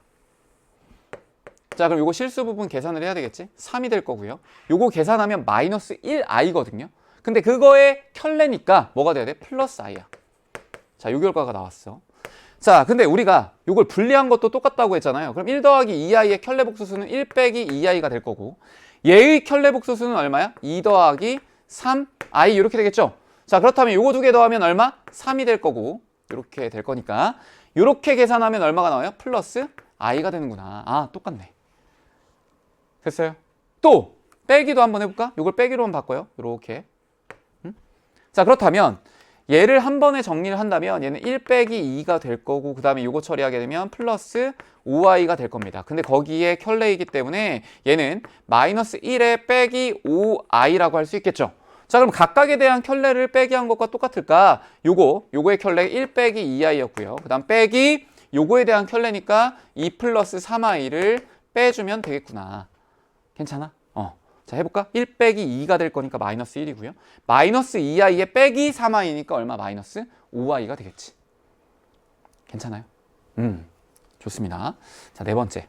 자, 그럼 요거 실수 부분 계산을 해야 되겠지? 3이 될 거고요. 요거 계산하면 마이너스 1i거든요. 근데 그거의 켤레니까 뭐가 돼야 돼? 플러스 i야. 자, 요 결과가 나왔어. 자, 근데 우리가 요걸 분리한 것도 똑같다고 했잖아요. 그럼 1 더하기 2i의 켤레복소수는 1 빼기 2i가 될 거고, 얘의 켤레복소수는 얼마야? 2 더하기 3i 이렇게 되겠죠? 자, 그렇다면 요거 두 개 더하면 얼마? 3이 될 거고, 이렇게 될 거니까 이렇게 계산하면 얼마가 나와요? 플러스 i가 되는구나. 아, 똑같네. 됐어요? 또 빼기도 한번 해볼까? 이걸 빼기로 한번 바꿔요. 이렇게. 자, 그렇다면 얘를 한 번에 정리를 한다면 얘는 1 빼기 2가 될 거고, 그 다음에 이거 처리하게 되면 플러스 5i가 될 겁니다. 근데 거기에 켤레이기 때문에 얘는 마이너스 1에 빼기 5i라고 할 수 있겠죠. 자, 그럼 각각에 대한 켤레를 빼기 한 것과 똑같을까? 요거의 켤레 1 빼기 2i였고요. 그 다음 빼기 요거에 대한 켤레니까 2 플러스 3i를 빼주면 되겠구나. 괜찮아? 자, 해볼까? 1 빼기 2가 될 거니까 마이너스 1이고요. 마이너스 2i에 빼기 3i니까 얼마? 마이너스 5i가 되겠지. 괜찮아요? 좋습니다. 자, 네 번째.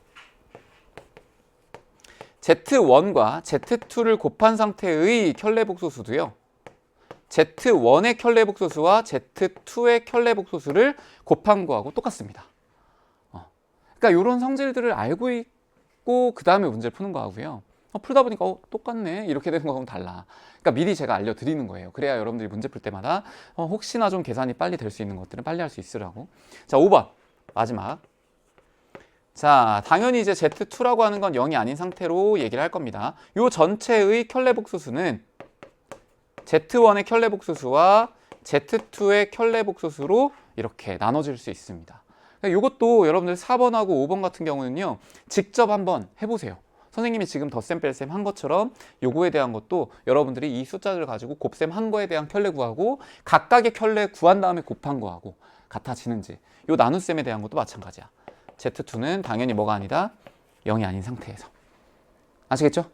Z1과 Z2를 곱한 상태의 켤레복소수도요, Z1의 켤레복소수와 Z2의 켤레복소수를 곱한 거하고 똑같습니다. 그러니까 이런 성질들을 알고 있고 그 다음에 문제를 푸는 거하고요, 풀다 보니까 똑같네 이렇게 되는 거하고는 달라. 그러니까 미리 제가 알려드리는 거예요. 그래야 여러분들이 문제 풀 때마다 혹시나 좀 계산이 빨리 될 수 있는 것들은 빨리 할 수 있으라고. 자, 5번 마지막. 자, 당연히 이제 Z2라고 하는 건 0이 아닌 상태로 얘기를 할 겁니다. 요 전체의 켤레복소수는 Z1의 켤레복소수와 Z2의 켤레복소수로 이렇게 나눠질 수 있습니다. 이것도 여러분들 4번하고 5번 같은 경우는요, 직접 한번 해보세요. 선생님이 지금 덧셈 뺄셈 한 것처럼 요거에 대한 것도 여러분들이 이 숫자를 가지고 곱셈 한 거에 대한 켤레 구하고 각각의 켤레 구한 다음에 곱한 거하고 같아지는지, 요 나눗셈에 대한 것도 마찬가지야. Z2는 당연히 뭐가 아니다? 0이 아닌 상태에서. 아시겠죠?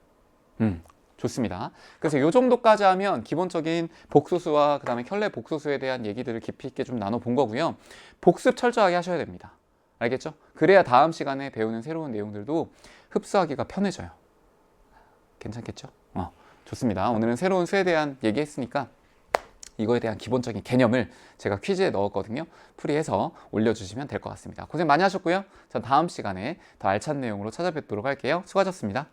좋습니다. 그래서 요 정도까지 하면 기본적인 복소수와 그 다음에 켤레 복소수에 대한 얘기들을 깊이 있게 좀 나눠본 거고요. 복습 철저하게 하셔야 됩니다. 알겠죠? 그래야 다음 시간에 배우는 새로운 내용들도 흡수하기가 편해져요. 괜찮겠죠? 좋습니다. 오늘은 새로운 수에 대한 얘기했으니까 이거에 대한 기본적인 개념을 제가 퀴즈에 넣었거든요. 풀이해서 올려주시면 될 것 같습니다. 고생 많이 하셨고요. 전 다음 시간에 더 알찬 내용으로 찾아뵙도록 할게요. 수고하셨습니다.